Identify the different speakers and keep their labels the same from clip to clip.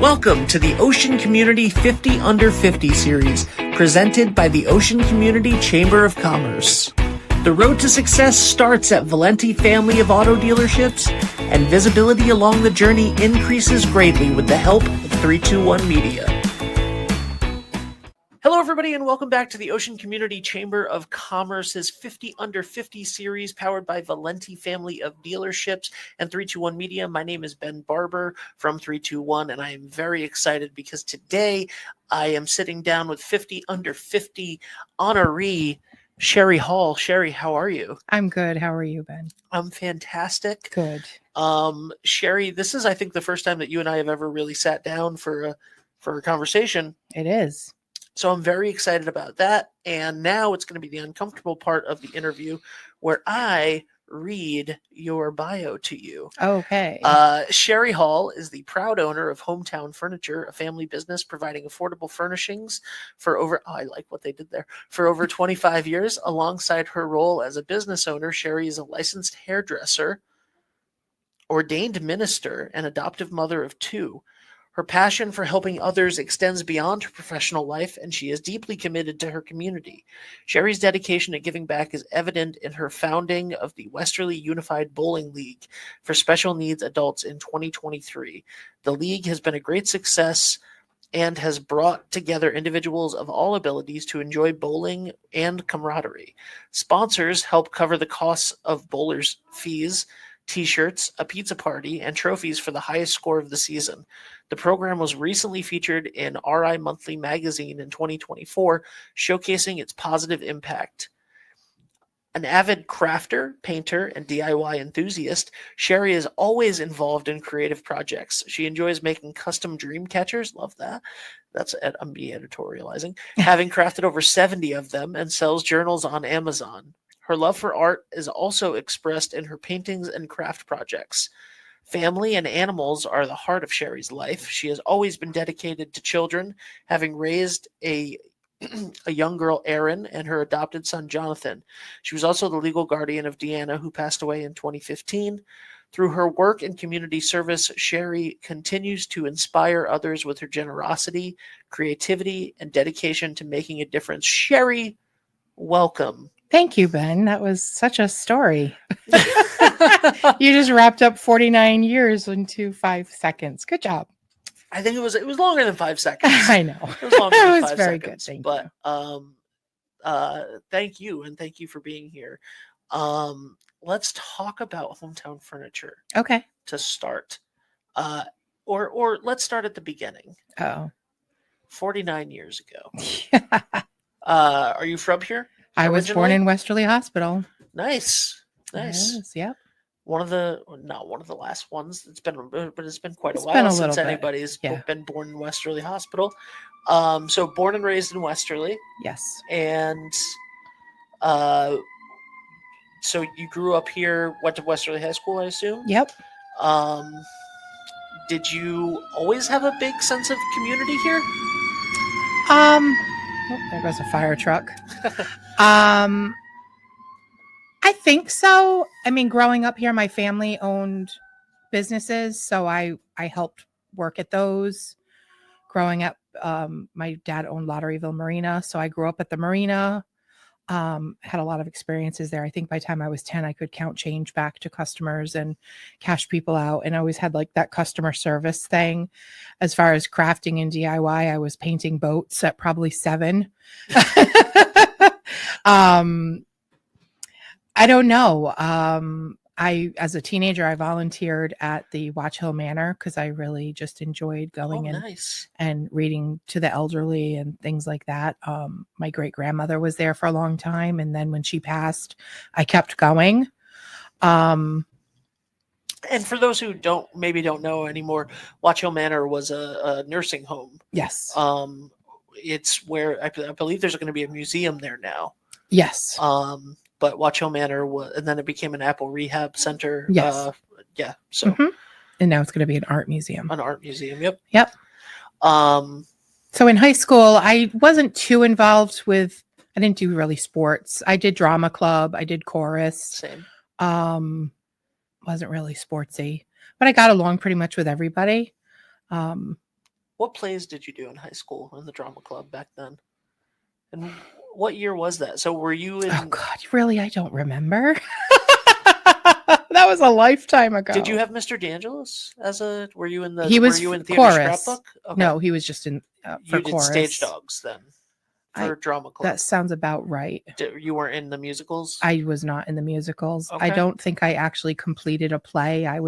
Speaker 1: Welcome to the Ocean Community 50 Under 50 series, presented by the Ocean Community Chamber of Commerce. The road to success starts at Valenti family of auto dealerships, and visibility along the journey increases greatly with the help of 321 Media. Hello, everybody, and welcome back to the Ocean Community Chamber of Commerce's 50 Under 50 series, powered by Valenti family of dealerships and 321 Media. My name is Ben Barber from 321, and I am very excited because today I am sitting down with 50 Under 50 honoree, Sherry Hall. Sherry, how are you?
Speaker 2: I'm good. How are you, Ben?
Speaker 1: I'm fantastic.
Speaker 2: Good.
Speaker 1: Sherry, this is, I think, the first time that you and I have ever really sat down for a conversation.
Speaker 2: It is.
Speaker 1: So I'm very excited about that. And now it's going to be the uncomfortable part of the interview where I read your bio to you.
Speaker 2: Okay.
Speaker 1: Sherry Hall is the proud owner of Hometown Furniture, a family business providing affordable furnishings for I like what they did there, for over 25 years. Alongside her role as a business owner, Sherry is a licensed hairdresser, ordained minister, and adoptive mother of two. Her passion for helping others extends beyond her professional life, and she is deeply committed to her community. Sherry's dedication to giving back is evident in her founding of the Westerly Unified Bowling League for special needs adults in 2023. The league has been a great success and has brought together individuals of all abilities to enjoy bowling and camaraderie. Sponsors help cover the costs of bowlers' fees, T-shirts, a pizza party, and trophies for the highest score of the season. The program was recently featured in RI Monthly magazine in 2024, showcasing its positive impact. An avid crafter, painter, and DIY enthusiast, Sherry is always involved in creative projects. She enjoys making custom dreamcatchers. Love that. That's me editorializing. Having crafted over 70 of them and sells journals on Amazon. Her love for art is also expressed in her paintings and craft projects. Family and animals are the heart of Sherry's life. She has always been dedicated to children, having raised a young girl, Erin, and her adopted son, Jonathan. She was also the legal guardian of Deanna, who passed away in 2015. Through her work and community service, Sherry continues to inspire others with her generosity, creativity, and dedication to making a difference. Sherry, welcome.
Speaker 2: Thank you, Ben. That was such a story. You just wrapped up 49 years into 5 seconds. Good job.
Speaker 1: I think it was longer than 5 seconds.
Speaker 2: I know.
Speaker 1: It was longer than 5 seconds.
Speaker 2: Very good. Thank you.
Speaker 1: Thank you, and thank you for being here. Let's talk about Hometown Furniture.
Speaker 2: Okay.
Speaker 1: To start. Or let's start at the beginning.
Speaker 2: Oh.
Speaker 1: 49 years ago. Are you from here?
Speaker 2: I was born in Westerly Hospital.
Speaker 1: Nice.
Speaker 2: Yep.
Speaker 1: Not one of the last ones. It's been quite a while since anybody's been born in Westerly Hospital. So born and raised in Westerly.
Speaker 2: Yes.
Speaker 1: And so you grew up here, went to Westerly High School, I assume?
Speaker 2: Yep.
Speaker 1: Did you always have a big sense of community here?
Speaker 2: There goes a fire truck. I think so. I mean, growing up here, my family owned businesses, so I helped work at those. Growing up, my dad owned Laudereville Marina, so I grew up at the marina. Had a lot of experiences there. I think by the time I was 10, I could count change back to customers and cash people out. And I always had like that customer service thing. As far as crafting and DIY, I was painting boats at probably 7. I don't know. As a teenager, I volunteered at the Watch Hill Manor because I really just enjoyed going and reading to the elderly and things like that. My great grandmother was there for a long time, and then when she passed, I kept going.
Speaker 1: And for those who don't know anymore, Watch Hill Manor was a nursing home.
Speaker 2: Yes.
Speaker 1: It's where I believe there's going to be a museum there now.
Speaker 2: Yes.
Speaker 1: But Watch Hill Manor and then it became an Apple Rehab Center.
Speaker 2: Yes.
Speaker 1: So.
Speaker 2: Mm-hmm. And now it's going to be an art museum.
Speaker 1: An art museum. Yep.
Speaker 2: Yep. So in high school, I wasn't too involved with. I didn't do really sports. I did drama club. I did chorus.
Speaker 1: Same.
Speaker 2: Wasn't really sportsy, but I got along pretty much with everybody.
Speaker 1: What plays did you do in high school in the drama club back then? And what year was that? So were you
Speaker 2: Oh
Speaker 1: in?
Speaker 2: God, really? I don't remember. That was a lifetime ago.
Speaker 1: Did you have Mr. D'Angelo's as a? Were you in the?
Speaker 2: He
Speaker 1: Were
Speaker 2: was
Speaker 1: you in theater
Speaker 2: chorus.
Speaker 1: scrapbook? Okay.
Speaker 2: No, he was just in for
Speaker 1: You did
Speaker 2: chorus.
Speaker 1: Stage Dogs then for drama club.
Speaker 2: That sounds about right.
Speaker 1: You weren't in the musicals.
Speaker 2: I was not in the musicals. I
Speaker 1: Okay.
Speaker 2: don't think I actually completed a play. I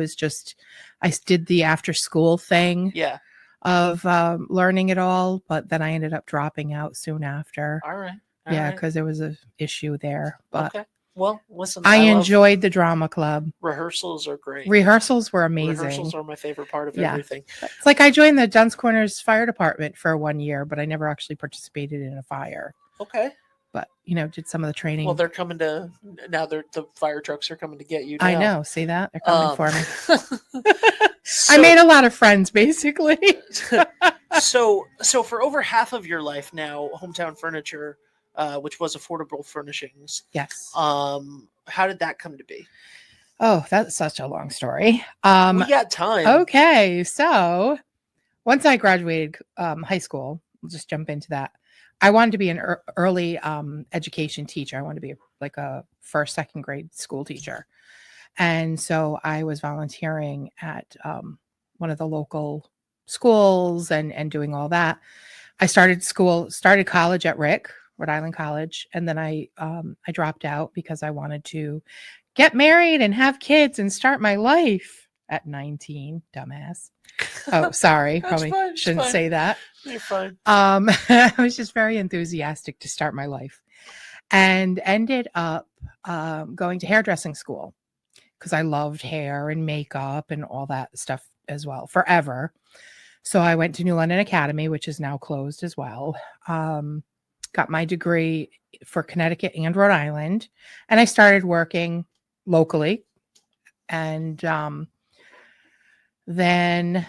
Speaker 2: did the after school thing
Speaker 1: Yeah.
Speaker 2: of learning it all, but then I ended up dropping out soon after.
Speaker 1: All right.
Speaker 2: Yeah, because there was an issue there. But
Speaker 1: okay. Well, listen.
Speaker 2: I
Speaker 1: love
Speaker 2: enjoyed the drama club.
Speaker 1: rehearsals. Are great.
Speaker 2: Rehearsals were amazing.
Speaker 1: Rehearsals are my favorite part of
Speaker 2: Yeah.
Speaker 1: everything.
Speaker 2: It's like I joined the Duns Corners Fire Department for 1 year, but I never actually participated in a fire.
Speaker 1: Okay.
Speaker 2: But did some of the training.
Speaker 1: Well, they're coming to now. The fire trucks are coming to get you. Now.
Speaker 2: I know. See that? They're coming for me.
Speaker 1: So,
Speaker 2: I made a lot of friends, basically.
Speaker 1: so for over half of your life now, Hometown Furniture, which was affordable furnishings.
Speaker 2: Yes.
Speaker 1: How did that come to be?
Speaker 2: Oh, that's such a long story.
Speaker 1: We got time.
Speaker 2: Okay, so once I graduated high school, we'll just jump into that. I wanted to be an early education teacher. I wanted to be like a first, second grade school teacher. And so I was volunteering at one of the local schools and doing all that. I started college at Rhode Island College. And then I dropped out because I wanted to get married and have kids and start my life at 19, dumbass. Oh, sorry. Probably
Speaker 1: fine,
Speaker 2: shouldn't
Speaker 1: fine.
Speaker 2: say that.
Speaker 1: You're fine.
Speaker 2: I was just very enthusiastic to start my life and ended up going to hairdressing school because I loved hair and makeup and all that stuff as well forever. So I went to New London Academy, which is now closed as well. Got my degree for Connecticut and Rhode Island, and I started working locally. And then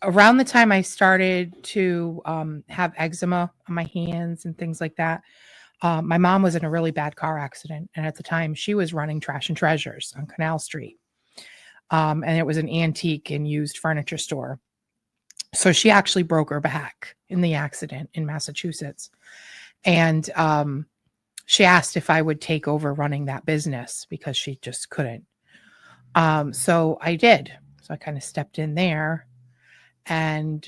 Speaker 2: around the time I started to have eczema on my hands and things like that, my mom was in a really bad car accident, and at the time she was running Trash and Treasures on Canal Street, and it was an antique and used furniture store. So she actually broke her back in the accident in Massachusetts. And she asked if I would take over running that business because she just couldn't. So I did. So I kind of stepped in there and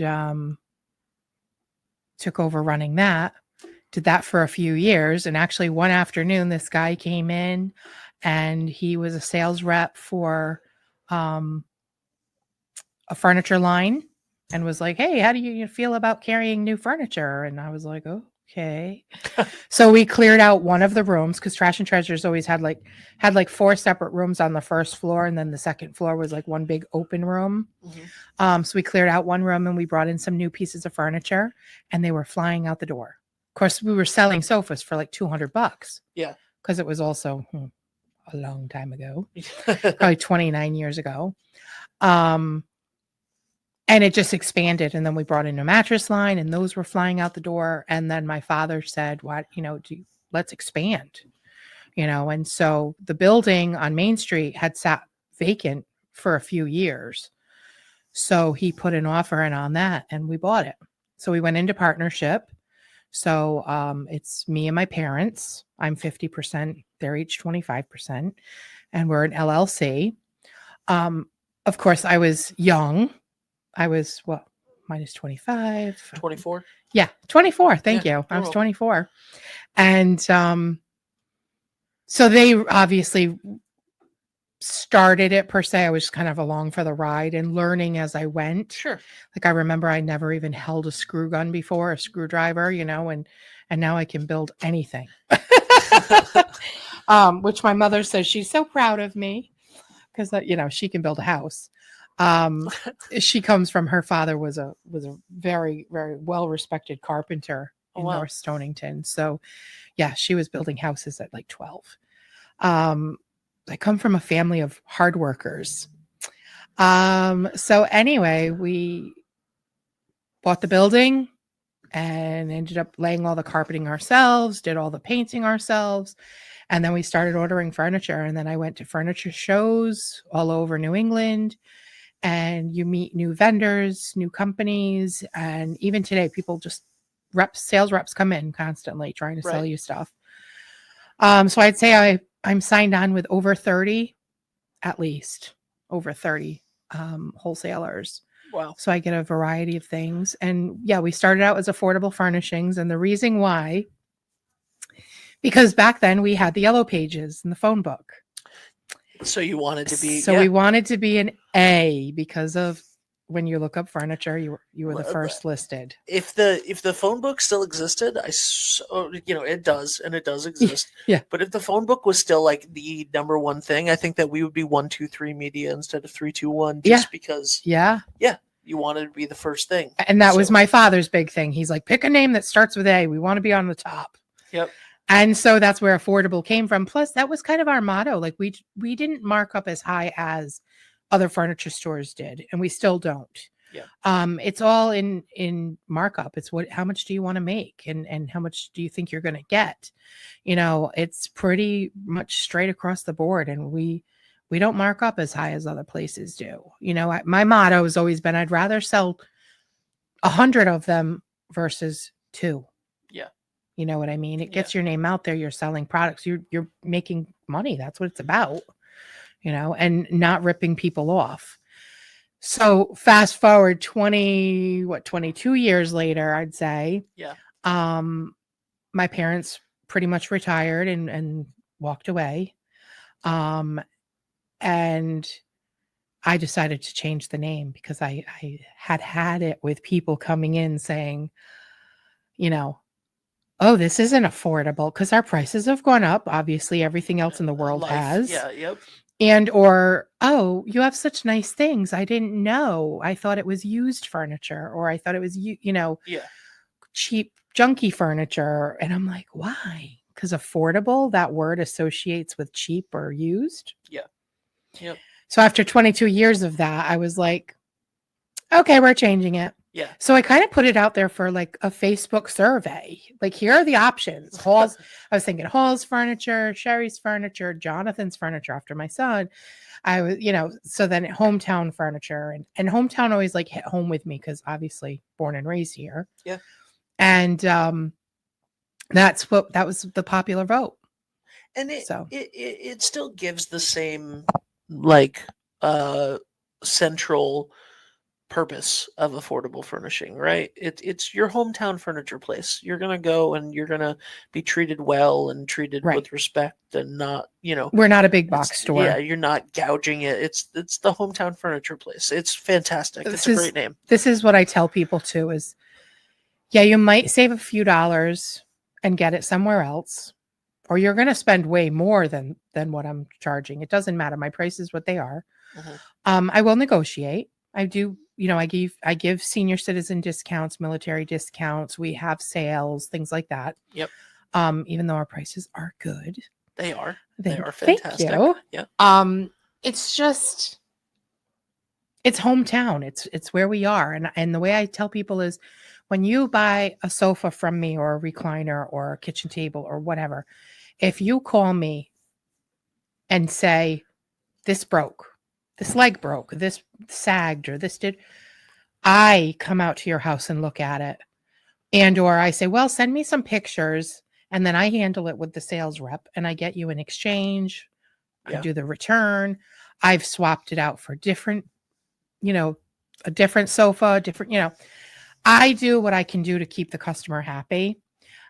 Speaker 2: took over running that. Did that for a few years. And actually one afternoon, this guy came in and he was a sales rep for a furniture line. And was like, hey, how do you feel about carrying new furniture? And I was like, okay. So we cleared out one of the rooms because Trash and Treasures always had like 4 separate rooms on the first floor. And then the second floor was like one big open room. Mm-hmm. So we cleared out one room and we brought in some new pieces of furniture and they were flying out the door. Of course, we were selling sofas for like $200.
Speaker 1: Yeah.
Speaker 2: Because it was also a long time ago, probably 29 years ago. And it just expanded. And then we brought in a mattress line and those were flying out the door. And then my father said, let's expand, and so the building on Main Street had sat vacant for a few years. So he put an offer in on that and we bought it. So we went into partnership. So it's me and my parents. I'm 50%. They're each 25%. And we're an LLC. Of course, I was young. I was minus 25.
Speaker 1: 24?
Speaker 2: Yeah, 24. Thank you. I was 24. And so they obviously started it per se. I was kind of along for the ride and learning as I went.
Speaker 1: Sure.
Speaker 2: Like I remember I never even held a screw gun before, a screwdriver, and now I can build anything. Which my mother says she's so proud of me because she can build a house. She comes from, her father was a very, very well-respected carpenter in North Stonington. So yeah, she was building houses at like 12. I come from a family of hard workers. So anyway, we bought the building and ended up laying all the carpeting ourselves, did all the painting ourselves. And then we started ordering furniture. And then I went to furniture shows all over New England. and you meet new vendors, new companies, and even today, people just sales reps come in constantly trying to sell
Speaker 1: Right.
Speaker 2: you stuff. So I'd say I'm signed on with over 30, at least over 30 wholesalers.
Speaker 1: Wow.
Speaker 2: So I get a variety of things. And yeah, we started out as affordable furnishings. And the reason why, because back then we had the yellow pages in the phone book.
Speaker 1: So you wanted to be,
Speaker 2: So we wanted to be an A because of when you look up furniture, you were the first listed.
Speaker 1: If the phone book still existed, it does, and it does exist.
Speaker 2: Yeah.
Speaker 1: But if the phone book was still like the number one thing, I think that we would be 123 Media instead of 321, just because.
Speaker 2: Yeah.
Speaker 1: You wanted to be the first thing.
Speaker 2: And that was my father's big thing. He's like, pick a name that starts with A. We want to be on the top.
Speaker 1: Yep.
Speaker 2: And so that's where affordable came from. Plus, that was kind of our motto. Like we didn't mark up as high as other furniture stores did, and we still don't.
Speaker 1: Yeah.
Speaker 2: It's all in markup. It's how much do you want to make, and how much do you think you're going to get? It's pretty much straight across the board, and we don't mark up as high as other places do. My motto has always been, I'd rather sell 100 of them versus 2.
Speaker 1: Yeah.
Speaker 2: You know what I mean? It gets your name out there. You're selling products. You're making money. That's what it's about, and not ripping people off. So fast forward 22 years later, I'd say.
Speaker 1: Yeah.
Speaker 2: My parents pretty much retired and walked away. And I decided to change the name because I had it with people coming in saying, oh, this isn't affordable, because our prices have gone up. Obviously, everything else in the world has.
Speaker 1: Yeah, yep.
Speaker 2: And or, oh, you have such nice things. I didn't know. I thought it was used furniture, or I thought it was, cheap, junky furniture. And I'm like, why? Because affordable, that word associates with cheap or used.
Speaker 1: Yeah. Yep.
Speaker 2: So after 22 years of that, I was like, okay, we're changing it.
Speaker 1: Yeah.
Speaker 2: So I kind of put it out there for like a Facebook survey. Like, here are the options. Hall's, I was thinking Hall's furniture, Sherry's furniture, Jonathan's furniture after my son. I was, so then hometown furniture, and hometown always like hit home with me because obviously born and raised here.
Speaker 1: Yeah.
Speaker 2: And that was the popular vote.
Speaker 1: And it still gives the same central purpose of affordable furnishing, right? It's your hometown furniture place. You're gonna go and you're gonna be treated well and treated with respect, and not,
Speaker 2: we're not a big box store.
Speaker 1: Yeah, you're not gouging it. It's the hometown furniture place. It's fantastic. It's a great name.
Speaker 2: This is what I tell people too is, yeah, you might save a few dollars and get it somewhere else, or you're going to spend way more than what I'm charging. It doesn't matter. My price is what they are. Mm-hmm. I will negotiate. I do, I give senior citizen discounts, military discounts. We have sales, things like that.
Speaker 1: Yep.
Speaker 2: Even though our prices are good.
Speaker 1: They are
Speaker 2: fantastic.
Speaker 1: Thank you.
Speaker 2: Yeah. It's just, it's hometown. It's where we are. And the way I tell people is, when you buy a sofa from me, or a recliner, or a kitchen table, or whatever, if you call me and say, this broke, this leg broke, this sagged, or this did, I come out to your house and look at it. And or I say, well, send me some pictures, and then I handle it with the sales rep, and I get you an exchange. I do the return. I've swapped it out for different, a different sofa, different, I do what I can do to keep the customer happy.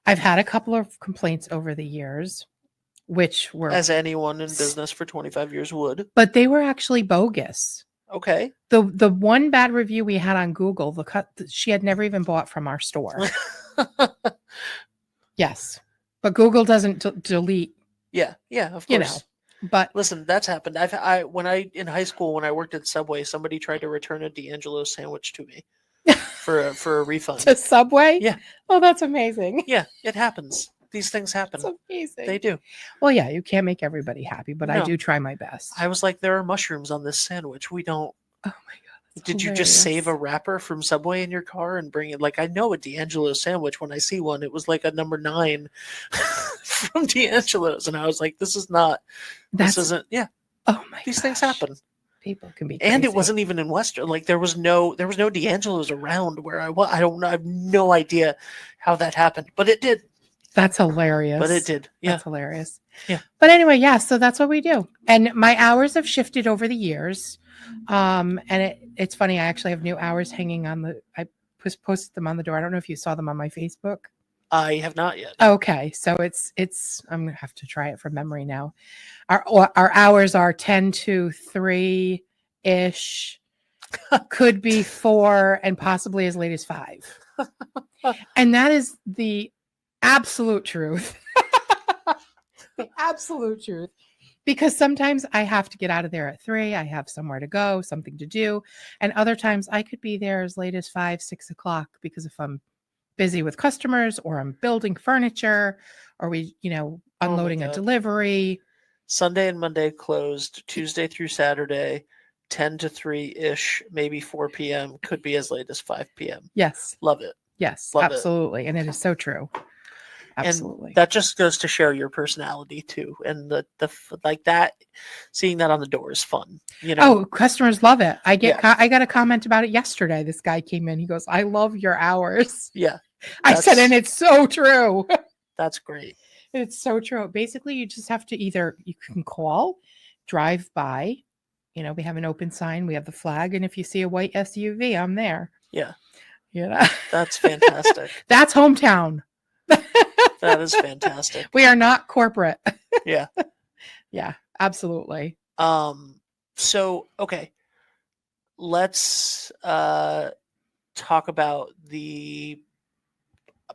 Speaker 2: I've had a couple of complaints over the years, which were,
Speaker 1: as anyone in business for 25 years would,
Speaker 2: but they were actually bogus.
Speaker 1: Okay.
Speaker 2: The one bad review we had on Google, she had never even bought from our store. Yes, but Google doesn't delete.
Speaker 1: Yeah, of course.
Speaker 2: But
Speaker 1: listen, that's happened. In high school, when I worked at Subway, somebody tried to return a D'Angelo sandwich to me for a refund.
Speaker 2: To Subway?
Speaker 1: Yeah.
Speaker 2: Oh, that's amazing.
Speaker 1: Yeah, it happens. These things happen.
Speaker 2: That's amazing.
Speaker 1: They do.
Speaker 2: Well, yeah, you can't make everybody happy, but I do try my best.
Speaker 1: I was like, there are mushrooms on this sandwich. We don't.
Speaker 2: Oh my God.
Speaker 1: Did you just save a wrapper from Subway in your car and bring it? Like, I know a D'Angelo sandwich when I see one. It was like a number 9 from D'Angelo's. And I was like, this isn't. Yeah.
Speaker 2: Oh my
Speaker 1: These things happen.
Speaker 2: People can be
Speaker 1: And it
Speaker 2: crazy.
Speaker 1: wasn't even in Western. Like there was no D'Angelo's around where I was. I don't know. I have no idea how that happened, but it did.
Speaker 2: That's hilarious.
Speaker 1: But it did. Yeah.
Speaker 2: That's hilarious.
Speaker 1: Yeah.
Speaker 2: But anyway, yeah, so that's what we do. And my hours have shifted over the years. And it's funny, I actually have new hours hanging on I posted them on the door. I don't know if you saw them on my Facebook.
Speaker 1: I have not yet.
Speaker 2: Okay, so it's I'm gonna have to try it from memory now. Our hours are 10 to 3 ish, could be 4, and possibly as late as 5. And that is the absolute truth. The absolute truth. Because sometimes I have to get out of there at 3. I have somewhere to go, something to do. And other times I could be there as late as 5, 6 o'clock because if I'm busy with customers or I'm building furniture or we, unloading a delivery.
Speaker 1: Sunday and Monday closed, Tuesday through Saturday, 10 to 3-ish, maybe 4 p.m., could be as late as 5 p.m.
Speaker 2: Yes.
Speaker 1: Love it.
Speaker 2: Yes,
Speaker 1: Love
Speaker 2: absolutely. And it is so true. Absolutely.
Speaker 1: And that just goes to show your personality too. And the like that, seeing that on the door is fun.
Speaker 2: Oh, customers love it. I got a comment about it yesterday. This guy came in. He goes, "I love your hours."
Speaker 1: Yeah.
Speaker 2: I said, and it's so true.
Speaker 1: That's great.
Speaker 2: It's so true. Basically, you just have to you can call, drive by. We have an open sign. We have the flag. And if you see a white SUV, I'm there.
Speaker 1: Yeah.
Speaker 2: That's
Speaker 1: fantastic.
Speaker 2: That's hometown.
Speaker 1: That is fantastic.
Speaker 2: We are not corporate.
Speaker 1: Yeah.
Speaker 2: Yeah, absolutely.
Speaker 1: So, okay. Let's talk about the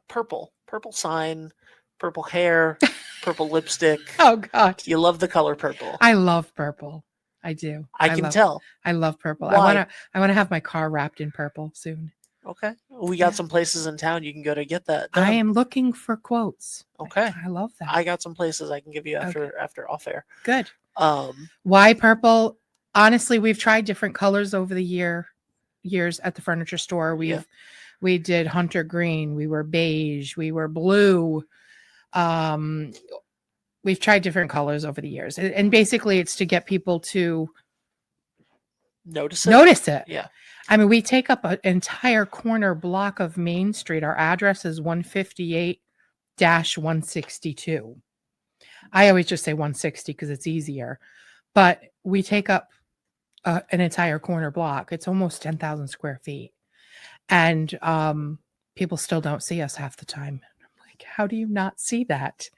Speaker 1: purple sign, purple hair, purple lipstick.
Speaker 2: Oh God.
Speaker 1: You love the color purple.
Speaker 2: I love purple. I do.
Speaker 1: I can tell.
Speaker 2: I love purple.
Speaker 1: Why?
Speaker 2: I want to have my car wrapped in purple soon.
Speaker 1: Okay. We got some places in town you can go to get that done.
Speaker 2: I am looking for quotes.
Speaker 1: Okay.
Speaker 2: I love that.
Speaker 1: I got some places I can give you after off air.
Speaker 2: Good.
Speaker 1: Why
Speaker 2: purple? Honestly, we've tried different colors over the years at the furniture store. We did hunter green, we were beige, we were blue. We've tried different colors over the years. And basically it's to get people to
Speaker 1: notice it. Yeah.
Speaker 2: I mean, we take up an entire corner block of Main Street. Our address is 158-162. I always just say 160 because it's easier. But we take up an entire corner block. It's almost 10,000 square feet. And people still don't see us half the time. I'm like, how do you not see that?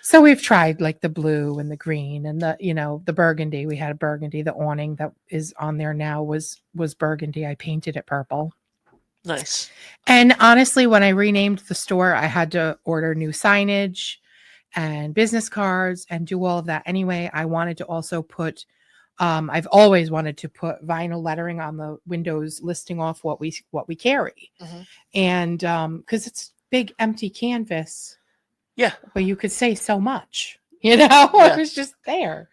Speaker 2: So we've tried like the blue and the green and the burgundy. We had a burgundy. The awning that is on there now was burgundy. I painted it purple.
Speaker 1: Nice.
Speaker 2: And honestly, when I renamed the store, I had to order new signage and business cards and do all of that. Anyway, I wanted to also put, I've always wanted to put vinyl lettering on the windows listing off what we carry. Mm-hmm. And because it's big empty canvas.
Speaker 1: Yeah.
Speaker 2: But you could say so much, it was just there.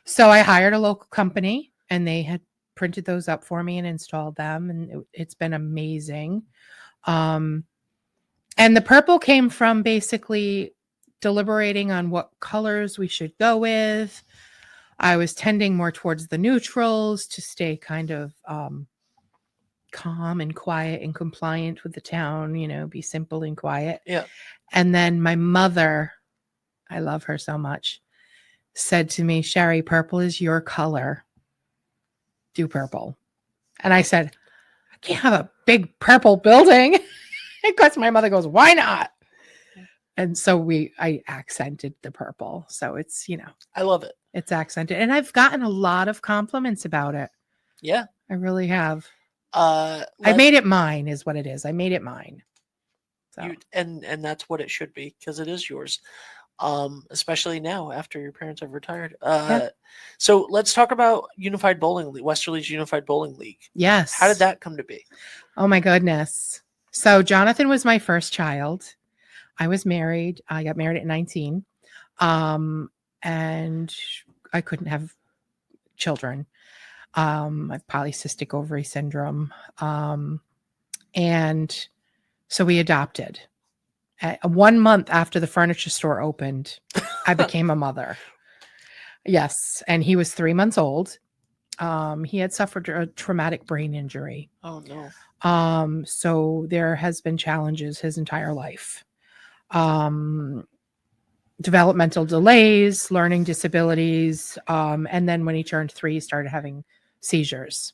Speaker 2: So I hired a local company and they had printed those up for me and installed them. And it's been amazing. And the purple came from basically deliberating on what colors we should go with. I was tending more towards the neutrals to stay kind of calm and quiet and compliant with the town, be simple and quiet.
Speaker 1: Yeah.
Speaker 2: And then my mother, I love her so much, said to me, "Sherry, purple is your color. Do purple." And I said, "I can't have a big purple building." Because my mother goes, "Why not?" And so I accented the purple. So it's,
Speaker 1: I love it.
Speaker 2: It's accented. And I've gotten a lot of compliments about it.
Speaker 1: Yeah.
Speaker 2: I really have. I made it mine is what it is. I made it mine. So.
Speaker 1: And that's what it should be because it is yours. Especially now after your parents have retired. So let's talk about Unified Bowling League, Westerly's Unified Bowling League.
Speaker 2: Yes.
Speaker 1: How did that come to be?
Speaker 2: Oh my goodness. So Jonathan was my first child. I was married. I got married at 19. And I couldn't have children. I have polycystic ovary syndrome. And so we adopted. 1 month after the furniture store opened, I became a mother. Yes, and he was 3 months old. He had suffered a traumatic brain injury.
Speaker 1: Oh no.
Speaker 2: So there has been challenges his entire life. Um, Developmental delays, learning disabilities, and then when he turned 3, he started having seizures.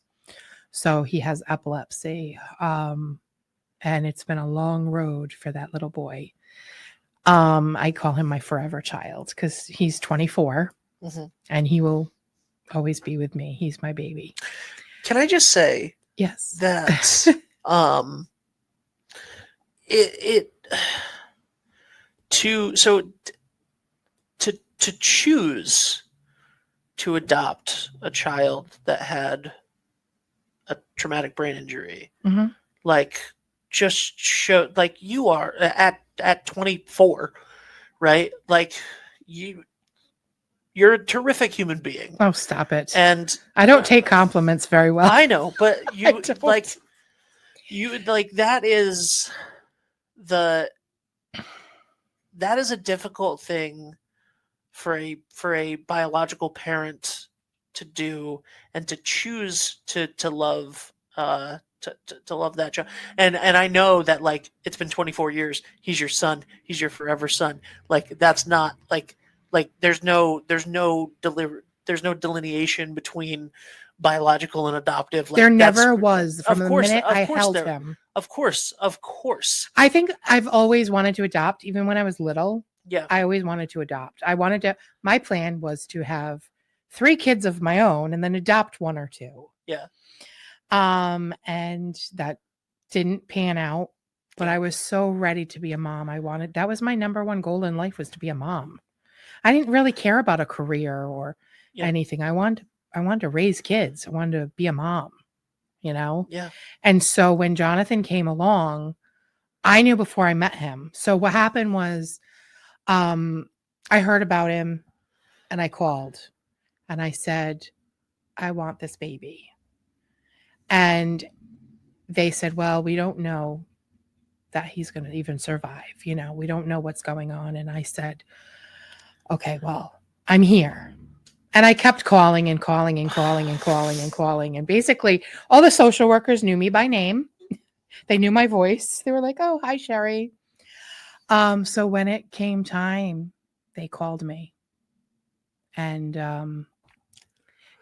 Speaker 2: So he has epilepsy. And it's been a long road for that little boy. I call him my forever child because he's 24 and he will always be with me. He's my baby.
Speaker 1: Can I just say
Speaker 2: Yes.
Speaker 1: that it to so to choose to adopt a child that had a traumatic brain injury,
Speaker 2: Mhm.
Speaker 1: like just show like you are at 24, right? Like you're a terrific human being.
Speaker 2: Oh, stop it.
Speaker 1: And
Speaker 2: I don't take compliments very well.
Speaker 1: I know, but
Speaker 2: I
Speaker 1: you
Speaker 2: don't.
Speaker 1: like that is the that is a difficult thing for a biological parent to do and to choose to love to love that child. And I know that like it's been 24 years. He's your son. He's your forever son. Like that's not like there's no delineation between biological and adoptive. Like
Speaker 2: There
Speaker 1: that's
Speaker 2: never was from the minute I held
Speaker 1: there
Speaker 2: him.
Speaker 1: of course.
Speaker 2: I think I've always wanted to adopt, even when I was little.
Speaker 1: Yeah.
Speaker 2: I always wanted to adopt. My plan was to have 3 kids of my own and then adopt 1 or 2.
Speaker 1: Yeah.
Speaker 2: And that didn't pan out, but
Speaker 1: Yeah.
Speaker 2: I was so ready to be a mom. That was my number 1 goal in life, was to be a mom. I didn't really care about a career or anything. I wanted to raise kids. I wanted to be a mom, you know?
Speaker 1: Yeah.
Speaker 2: And so when Jonathan came along, I knew before I met him. So what happened was, I heard about him and I called and I said, I want this baby. And they said, well, we don't know that he's going to even survive. You know, we don't know what's going on. And I said, okay, well, I'm here. And I kept calling and calling and calling and calling and calling. And basically, all the social workers knew me by name. They knew my voice. They were like, oh, hi, Sherry. So when it came time, they called me. And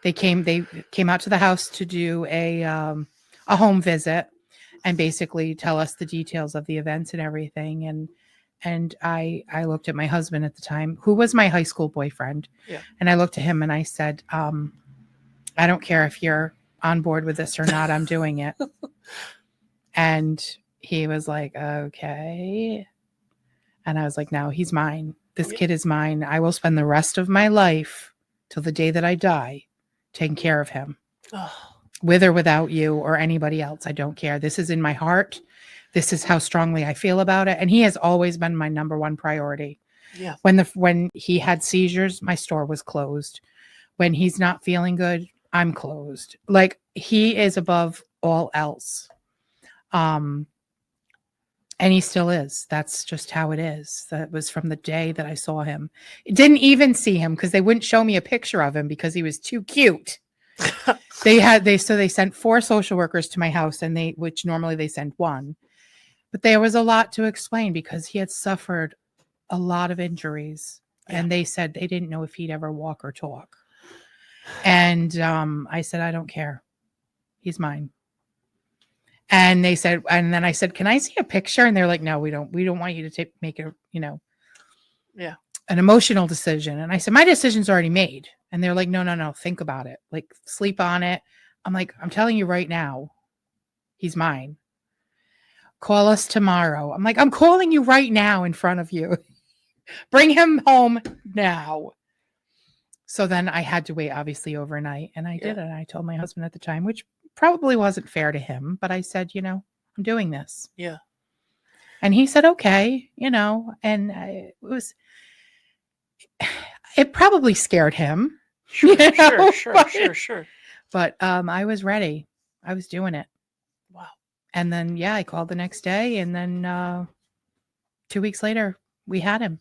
Speaker 2: they came out to the house to do a home visit and basically tell us the details of the events and everything. And I looked at my husband at the time, who was my high school boyfriend.
Speaker 1: Yeah.
Speaker 2: And I looked at him and I said, I don't care if you're on board with this or not, I'm doing it. And he was like, okay. And I was like, no, he's mine. This kid is mine. I will spend the rest of my life till the day that I die taking care of him. With or without you or anybody else. I don't care. This is in my heart. This is how strongly I feel about it. And he has always been my number 1 priority.
Speaker 1: Yeah.
Speaker 2: When he had seizures, my store was closed. When he's not feeling good, I'm closed. Like, he is above all else. And he still is. That's just how it is. That was from the day that I saw him. Didn't even see him because they wouldn't show me a picture of him because he was too cute. They sent 4 social workers to my house, and which normally they send 1. But there was a lot to explain because he had suffered a lot of injuries. Yeah. And they said they didn't know if he'd ever walk or talk. And I said, I don't care. He's mine. And they said, and then I said, can I see a picture? And they're like, no, we don't want you to make it, an emotional decision. And I said, my decision's already made. And they're like, no, think about it. Like, sleep on it. I'm like, I'm telling you right now, he's mine. Call us tomorrow. I'm like, I'm calling you right now in front of you. Bring him home now. So then I had to wait, obviously, overnight. And I did it. I told my husband at the time, which probably wasn't fair to him, but I said, I'm doing this.
Speaker 1: Yeah.
Speaker 2: And he said, okay, and it probably scared him.
Speaker 1: Sure.
Speaker 2: But I was ready. I was doing it.
Speaker 1: Wow.
Speaker 2: And then, I called the next day, and then 2 weeks later, we had him.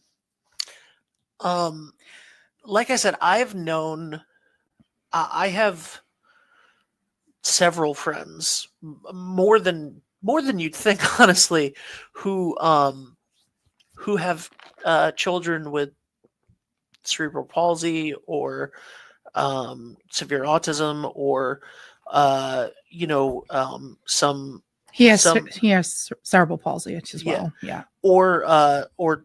Speaker 1: like I said, I've known, I have several friends, more than you'd think, honestly, who have children with cerebral palsy or severe autism or some some
Speaker 2: He has cerebral palsy as
Speaker 1: yeah
Speaker 2: well. Yeah.
Speaker 1: or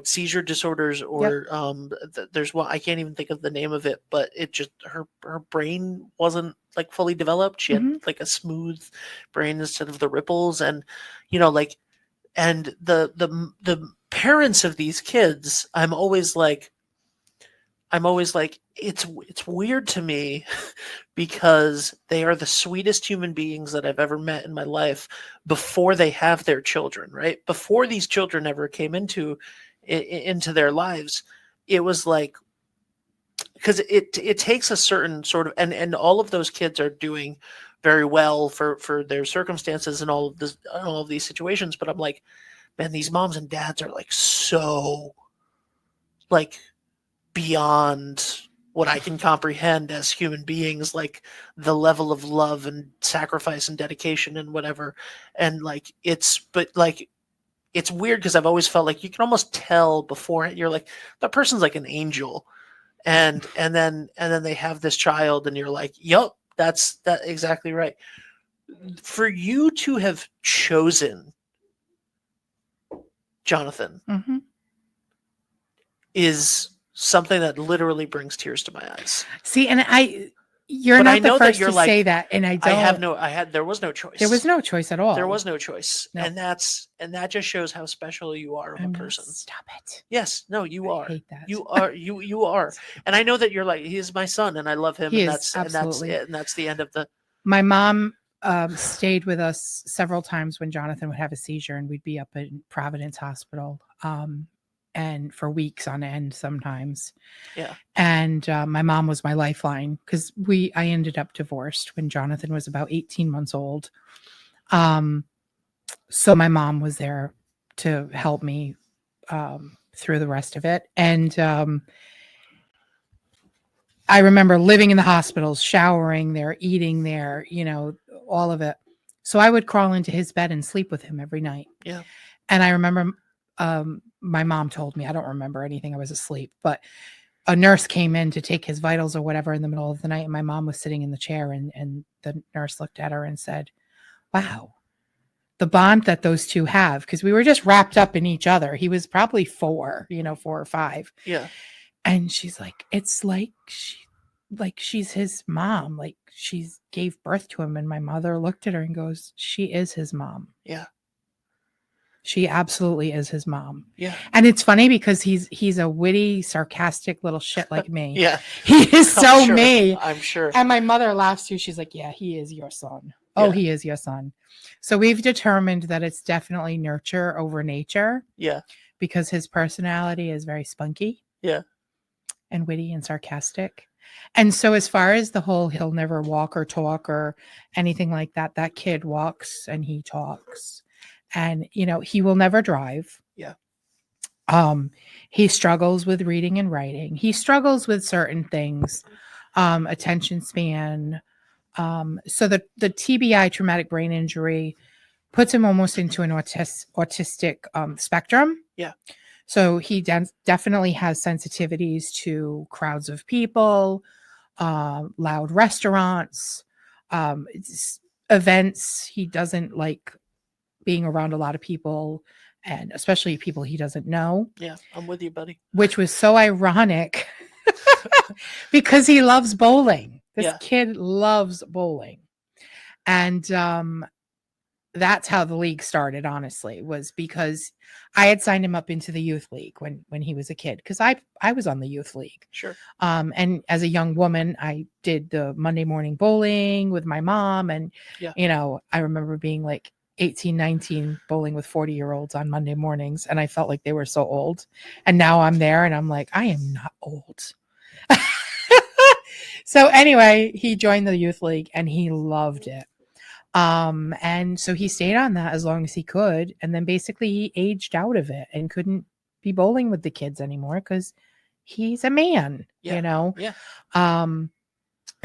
Speaker 1: seizure disorders
Speaker 2: Yep.
Speaker 1: or there's one I can't even think of the name of it, but it just her brain wasn't like fully developed. She had
Speaker 2: Hmm.
Speaker 1: like a smooth brain instead of the ripples, and like and the parents of these kids, I'm always like it's weird to me because they are the sweetest human beings that I've ever met in my life before they have their children, right? Before these children ever came into their lives, it was like because it takes a certain sort of and all of those kids are doing very well for their circumstances and all of these situations, but I'm like, man, these moms and dads are like so like beyond what I can comprehend as human beings, like the level of love and sacrifice and dedication and whatever. And like it's weird because I've always felt like you can almost tell before you're like that person's like an angel, and then they have this child, and you're like, yup, that's exactly right. For you to have chosen Jonathan
Speaker 2: Hmm.
Speaker 1: is something that literally brings tears to my eyes.
Speaker 2: See, and you're
Speaker 1: But I
Speaker 2: not the
Speaker 1: know that
Speaker 2: first
Speaker 1: you're
Speaker 2: to
Speaker 1: like,
Speaker 2: say that, and I don't.
Speaker 1: there was no choice.
Speaker 2: There was no choice at all.
Speaker 1: There was no choice.
Speaker 2: No.
Speaker 1: And that just shows how special you are of a person.
Speaker 2: Stop it.
Speaker 1: Yes, no, you
Speaker 2: I
Speaker 1: are.
Speaker 2: hate that.
Speaker 1: You are. And I know that you're like, he's my son and I love him,
Speaker 2: He
Speaker 1: and
Speaker 2: is,
Speaker 1: that's
Speaker 2: absolutely.
Speaker 1: it, and that's the end of the
Speaker 2: My mom stayed with us several times when Jonathan would have a seizure, and we'd be up in Providence Hospital, and for weeks on end sometimes.
Speaker 1: yeah.
Speaker 2: And my mom was my lifeline because I ended up divorced when Jonathan was about 18 months old. So my mom was there to help me through the rest of it. And I remember living in the hospitals, showering there, eating there, all of it. So I would crawl into his bed and sleep with him every night.
Speaker 1: Yeah.
Speaker 2: And I remember my mom told me, I don't remember anything, I was asleep, but a nurse came in to take his vitals or whatever in the middle of the night. And my mom was sitting in the chair, and the nurse looked at her and said, wow, the bond that those two have, because we were just wrapped up in each other. He was probably 4 or 5.
Speaker 1: Yeah.
Speaker 2: And she's like, it's like she's his mom. Like she gave birth to him. And my mother looked at her and goes, she is his mom.
Speaker 1: Yeah.
Speaker 2: She absolutely is his mom.
Speaker 1: Yeah.
Speaker 2: And it's funny because he's a witty, sarcastic little shit like me.
Speaker 1: Yeah.
Speaker 2: He is so me.
Speaker 1: I'm sure.
Speaker 2: And my mother laughs too. She's like, yeah, he is your son.
Speaker 1: Yeah.
Speaker 2: Oh, he is your son. So we've determined that it's definitely nurture over nature.
Speaker 1: Yeah.
Speaker 2: Because his personality is very spunky.
Speaker 1: Yeah.
Speaker 2: And witty and sarcastic. And so as far as the whole he'll never walk or talk or anything like that, that kid walks and he talks. And he will never drive.
Speaker 1: Yeah.
Speaker 2: He struggles with reading and writing. He struggles with certain things, attention span. So the TBI, traumatic brain injury, puts him almost into an autistic spectrum.
Speaker 1: Yeah.
Speaker 2: So he definitely has sensitivities to crowds of people, loud restaurants, events. He doesn't like being around a lot of people, and especially people he doesn't know.
Speaker 1: Yeah, I'm with you, buddy.
Speaker 2: Which was so ironic because he loves bowling. This kid loves bowling. And that's how the league started, honestly, was because I had signed him up into the youth league when he was a kid, because I was on the youth league.
Speaker 1: Sure.
Speaker 2: And as a young woman, I did the Monday morning bowling with my mom. And, I remember being like 18, 19, bowling with 40-year-olds on Monday mornings. And I felt like they were so old. And now I'm there and I'm like, I am not old. So anyway, he joined the youth league and he loved it. And so he stayed on that as long as he could. And then basically he aged out of it and couldn't be bowling with the kids anymore because he's a man,
Speaker 1: Yeah.
Speaker 2: you know.
Speaker 1: Yeah.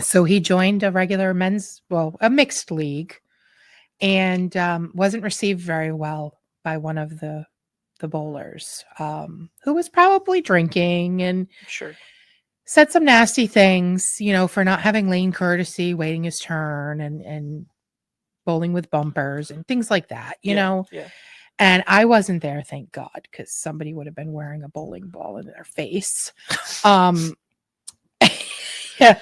Speaker 2: So he joined a regular a mixed league, and wasn't received very well by one of the bowlers, who was probably drinking and
Speaker 1: Sure.
Speaker 2: said some nasty things, for not having lane courtesy, waiting his turn, and bowling with bumpers and things like that,
Speaker 1: Yeah. Yeah.
Speaker 2: And I wasn't there, thank God, because somebody would have been wearing a bowling ball in their face. Yeah.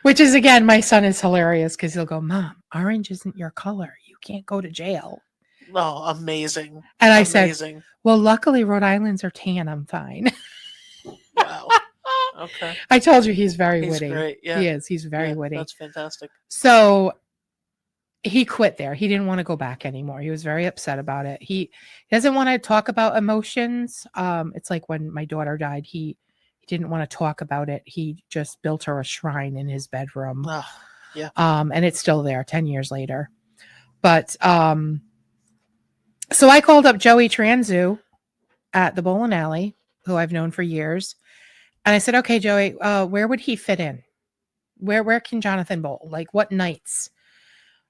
Speaker 2: Which is, again, my son is hilarious because he'll go, Mom, orange isn't your color. You can't go to jail.
Speaker 1: Oh, amazing.
Speaker 2: And I
Speaker 1: Amazing.
Speaker 2: said, well, luckily Rhode Island's are tan. I'm fine.
Speaker 1: Wow. Okay.
Speaker 2: I told you he's very
Speaker 1: He's
Speaker 2: witty.
Speaker 1: great. Yeah.
Speaker 2: He is. He's very
Speaker 1: Yeah,
Speaker 2: witty.
Speaker 1: that's fantastic.
Speaker 2: So he quit there. He didn't want to go back anymore. He was very upset about it. He doesn't want to talk about emotions. It's like when my daughter died, he didn't want to talk about it. He just built her a shrine in his bedroom.
Speaker 1: Yeah.
Speaker 2: And it's still there 10 years later. But so I called up Joey Tranzu at the Bowling Alley, who I've known for years. And I said, okay, Joey, where would he fit in? Where can Jonathan bowl? Like, what nights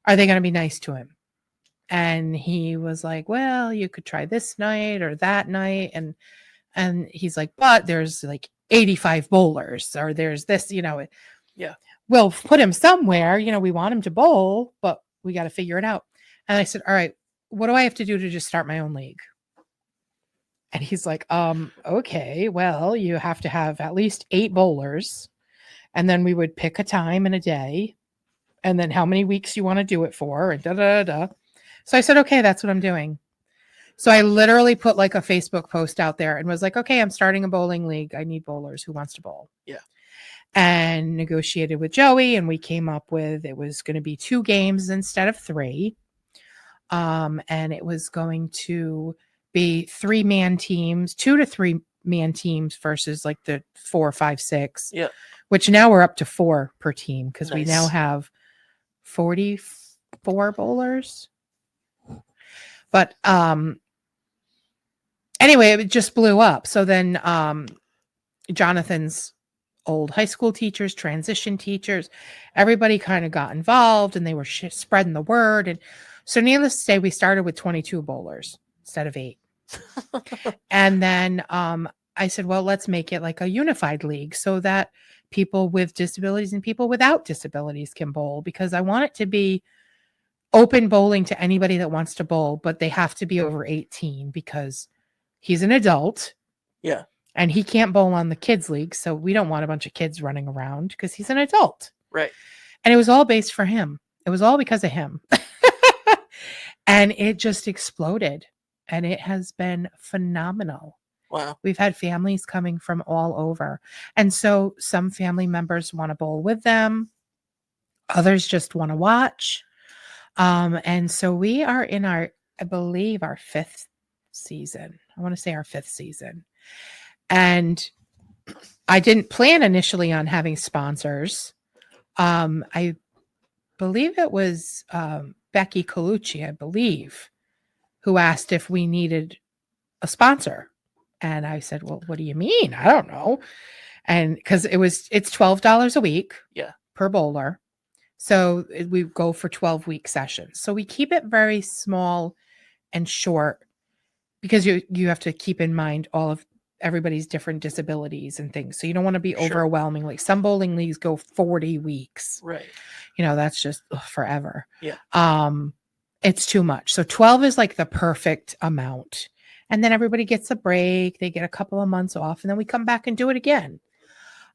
Speaker 2: are they going to be nice to him? And he was like, well, you could try this night or that night. And he's like, but there's like 85 bowlers, or there's this,
Speaker 1: Yeah.
Speaker 2: We'll put him somewhere, we want him to bowl, but we got to figure it out. And I said, all right, what do I have to do to just start my own league? And he's like, okay, well, you have to have at least 8 bowlers. And then we would pick a time and a day, and then how many weeks you want to do it for, and da da da. So I said, okay, that's what I'm doing. So I literally put like a Facebook post out there and was like, okay, I'm starting a bowling league. I need bowlers. Who wants to bowl?
Speaker 1: Yeah.
Speaker 2: And negotiated with Joey, and we came up with, it was going to be 2 games instead of 3. And it was going to be 3-man teams, 2 to 3-man teams versus like the 4, 5, 6.
Speaker 1: Yeah.
Speaker 2: Which now we're up to 4 per team because we
Speaker 1: Nice.
Speaker 2: now have 44 bowlers. But anyway, it just blew up. So then Jonathan's old high school teachers, transition teachers, everybody kind of got involved, and they were spreading the word. And so needless to say, we started with 22 bowlers instead of 8. And then I said, well, let's make it like a unified league so that people with disabilities and people without disabilities can bowl, because I want it to be open bowling to anybody that wants to bowl, but they have to be over 18 because he's an adult.
Speaker 1: Yeah.
Speaker 2: And he can't bowl on the kids league. So we don't want a bunch of kids running around because he's an adult.
Speaker 1: Right.
Speaker 2: And it was all based for him. It was all because of him. And it just exploded. And it has been phenomenal.
Speaker 1: Wow.
Speaker 2: We've had families coming from all over. And so some family members want to bowl with them. Others just want to watch. And so we are in I believe our 5th season. I want to say our 5th season. And I didn't plan initially on having sponsors. I believe it was Becky Colucci, I believe, who asked if we needed a sponsor. And I said, well, what do you mean? I don't know. And because it's $12 a week per bowler. So we go for 12-week sessions. So we keep it very small and short because you have to keep in mind all of everybody's different disabilities and things. So you don't want to be overwhelming. Like some bowling leagues go 40 weeks.
Speaker 1: Right.
Speaker 2: That's just forever.
Speaker 1: Yeah.
Speaker 2: It's too much. So 12 is like the perfect amount. And then everybody gets a break. They get a couple of months off, and then we come back and do it again.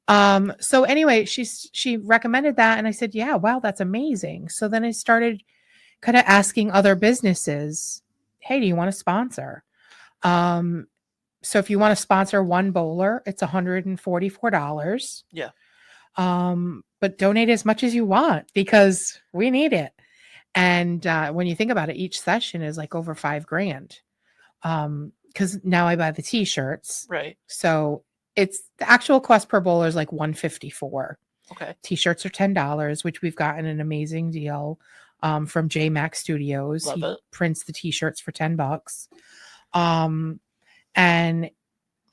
Speaker 2: So anyway, she recommended that, and I said, yeah, wow, that's amazing. So then I started kind of asking other businesses, hey, do you want to sponsor? So if you want to sponsor one bowler, it's $144.
Speaker 1: Yeah.
Speaker 2: But donate as much as you want because we need it. And when you think about it, each session is like over $5,000. Because now I buy the t-shirts.
Speaker 1: Right.
Speaker 2: So it's the actual cost per bowler is like $154.
Speaker 1: Okay.
Speaker 2: T-shirts are $10, which we've gotten an amazing deal from J Max Studios.
Speaker 1: Love
Speaker 2: he
Speaker 1: it.
Speaker 2: prints the t-shirts for $10. And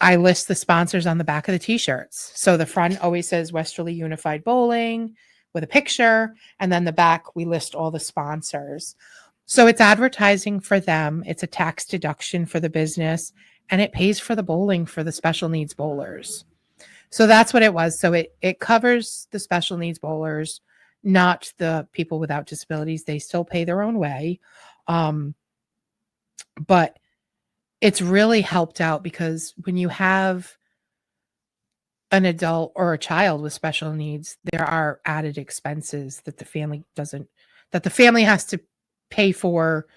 Speaker 2: I list the sponsors on the back of the t-shirts. So the front always says Westerly Unified Bowling with a picture, and then the back we list all the sponsors. So it's advertising for them. It's a tax deduction for the business, and it pays for the bowling for the special needs bowlers. So that's what it was. So it covers the special needs bowlers, not the people without disabilities. They still pay their own way. But it's really helped out because when you have an adult or a child with special needs, there are added expenses that the family has to pay for,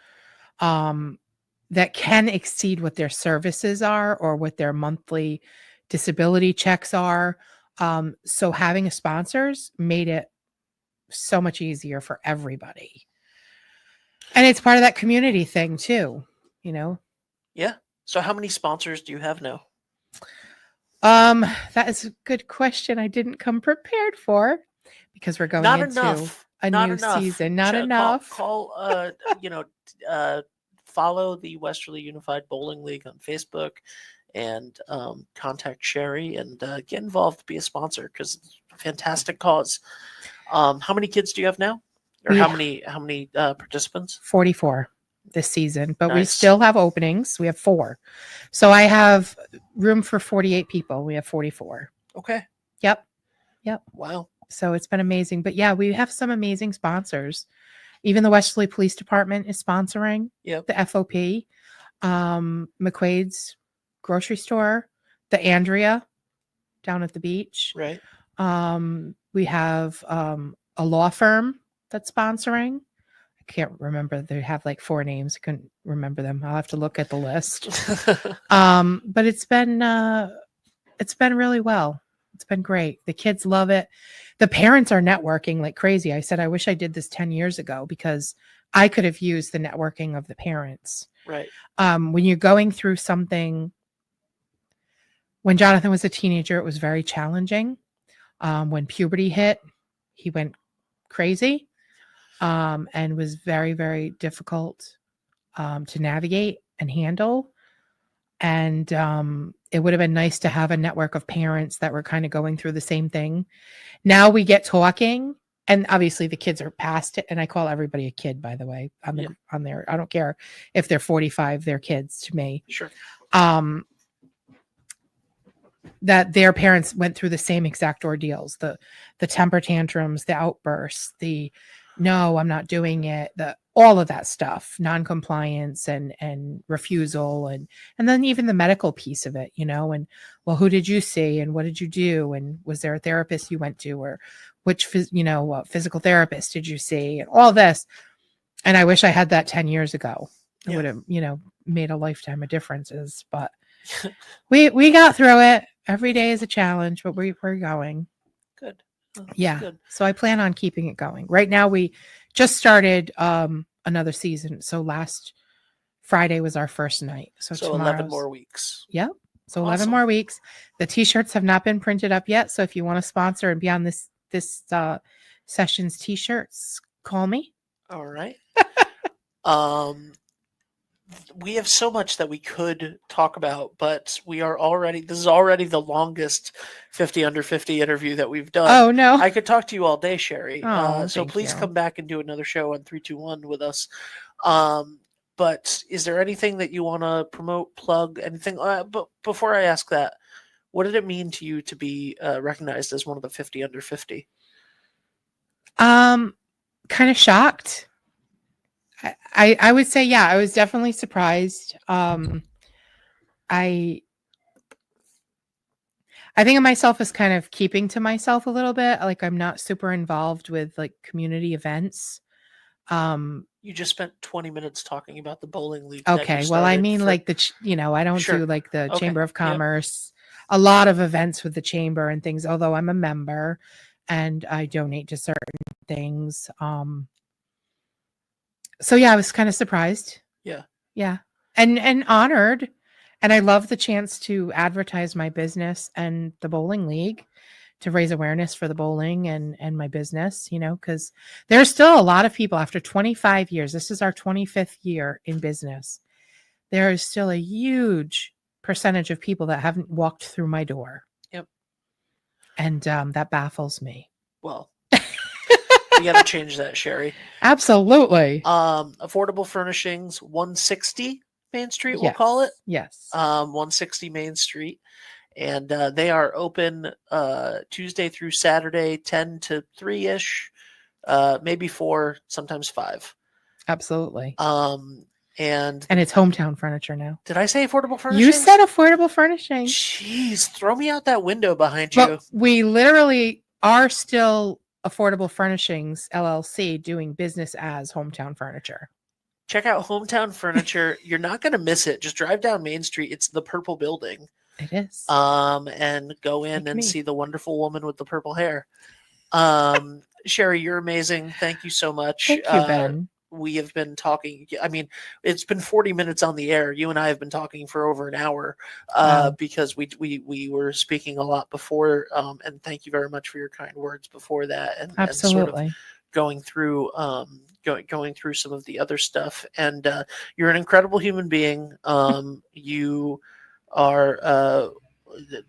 Speaker 2: that can exceed what their services are or what their monthly disability checks are. So having a sponsors made it so much easier for everybody. And it's part of that community thing too, you know?
Speaker 1: Yeah. So how many sponsors do you have now?
Speaker 2: That is a good question. I didn't come prepared for because we're going into a new season. Not enough.
Speaker 1: Follow the Westerly Unified Bowling League on Facebook and contact Sherry and get involved, be a sponsor because it's a fantastic cause. How many kids do you have now? Or how many participants?
Speaker 2: 44 this season, but we
Speaker 1: Nice.
Speaker 2: still have openings. We have 4. So I have room for 48 people. We have 44.
Speaker 1: Okay.
Speaker 2: Yep.
Speaker 1: Wow.
Speaker 2: So it's been amazing. But yeah, we have some amazing sponsors. Even the Westerly Police Department is sponsoring the FOP. McQuaid's grocery store, the Andrea down at the beach.
Speaker 1: Right.
Speaker 2: We have a law firm that's sponsoring. I can't remember. They have like 4 names. I couldn't remember them. I'll have to look at the list. But it's been really well. It's been great. The kids love it. The parents are networking like crazy. I said, I wish I did this 10 years ago because I could have used the networking of the parents.
Speaker 1: Right.
Speaker 2: When you're going through something, when Jonathan was a teenager, it was very challenging. When puberty hit, he went crazy. And was very, very difficult to navigate and handle. And it would have been nice to have a network of parents that were kind of going through the same thing. Now we get talking, and obviously the kids are past it. And I call everybody a kid, by the way, on there. I don't care if they're 45, they're kids to me.
Speaker 1: Sure.
Speaker 2: That their parents went through the same exact ordeals, the temper tantrums, the outbursts, the no, I'm not doing it, all of that stuff, non-compliance and refusal, and then even the medical piece of it, and well, who did you see and what did you do, and was there a therapist you went to, or which physical therapist did you see, and all this. And I wish I had that 10 years ago. It would have made a lifetime of differences, but we got through it. Every day is a challenge, but we're going.
Speaker 1: Good.
Speaker 2: Good. So I plan on keeping it going. Right now, we just started another season. So last Friday was our first night. So
Speaker 1: 11 more weeks.
Speaker 2: Yep. So
Speaker 1: Awesome.
Speaker 2: 11 more weeks. The t-shirts have not been printed up yet. So if you want to sponsor and be on this session's t-shirts, call me.
Speaker 1: All right. We have so much that we could talk about, but this is already the longest 50 under 50 interview that we've done.
Speaker 2: Oh, no.
Speaker 1: I could talk to you all day, Sherry. So please
Speaker 2: you.
Speaker 1: Come back and do another show on 321 with us. But is there anything that you want to promote, plug, anything? But before I ask that, what did it mean to you to be recognized as one of the 50 under 50?
Speaker 2: Kind of shocked. I would say, yeah, I was definitely surprised. I think of myself as kind of keeping to myself a little bit. Like I'm not super involved with like community events.
Speaker 1: You just spent 20 minutes talking about the bowling league.
Speaker 2: Okay. Well, I mean, like I don't do like the Chamber of Commerce, a lot of events with the chamber and things, although I'm a member and I donate to certain things. So yeah, I was kind of surprised. Yeah. And honored. And I love the chance to advertise my business and the bowling league to raise awareness for the bowling and my business, because there's still a lot of people after 25 years. This is our 25th year in business. There is still a huge percentage of people that haven't walked through my door.
Speaker 1: Yep.
Speaker 2: And that baffles me.
Speaker 1: Well, we got to change that, Sherry.
Speaker 2: Absolutely.
Speaker 1: Affordable Furnishings, 160 Main Street, we'll call it.
Speaker 2: Yes.
Speaker 1: 160 Main Street. And they are open Tuesday through Saturday, 10 to 3-ish, maybe 4, sometimes 5.
Speaker 2: Absolutely.
Speaker 1: And
Speaker 2: it's hometown furniture now.
Speaker 1: Did I say affordable furnishings?
Speaker 2: You said affordable furnishings.
Speaker 1: Jeez, throw me out that window behind you.
Speaker 2: But we literally are still Affordable Furnishings LLC doing business as Hometown Furniture.
Speaker 1: Check out Hometown Furniture. You're not going to miss it. Just drive down Main Street. It's the purple building.
Speaker 2: It is.
Speaker 1: And go in and see the wonderful woman with the purple hair. Sherry, you're amazing. Thank you so much.
Speaker 2: Thank you, Ben.
Speaker 1: We have been talking. I mean, it's been 40 minutes on the air. You and I have been talking for over an hour because we were speaking a lot before. And thank you very much for your kind words before that. And
Speaker 2: Absolutely.
Speaker 1: And sort of going through going through some of the other stuff. And you're an incredible human being. You are.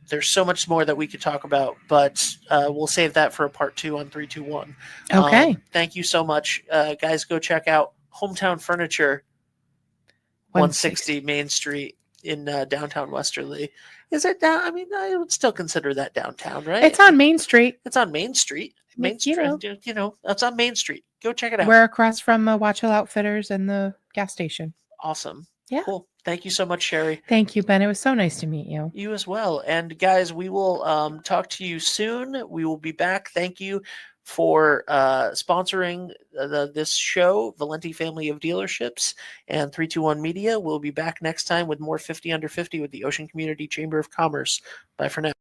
Speaker 1: There's so much more that we could talk about, but we'll save that for a part 2 on 321.
Speaker 2: Okay.
Speaker 1: Thank you so much, guys. Go check out Hometown Furniture, 160 Main Street in downtown Westerly. Is it down? I mean, I would still consider that downtown, right?
Speaker 2: It's on Main Street.
Speaker 1: It's on Main Street. Main Street. You know, that's on Main Street. Go check it out.
Speaker 2: We're across from Watch Hill Outfitters and the gas station.
Speaker 1: Awesome.
Speaker 2: Yeah.
Speaker 1: Cool. Thank you so much, Sherry.
Speaker 2: Thank you, Ben. It was so nice to meet you.
Speaker 1: You as well. And guys, we will talk to you soon. We will be back. Thank you for sponsoring this show, Valenti Family of Dealerships and 321 Media. We'll be back next time with more 50 Under 50 with the Ocean Community Chamber of Commerce. Bye for now.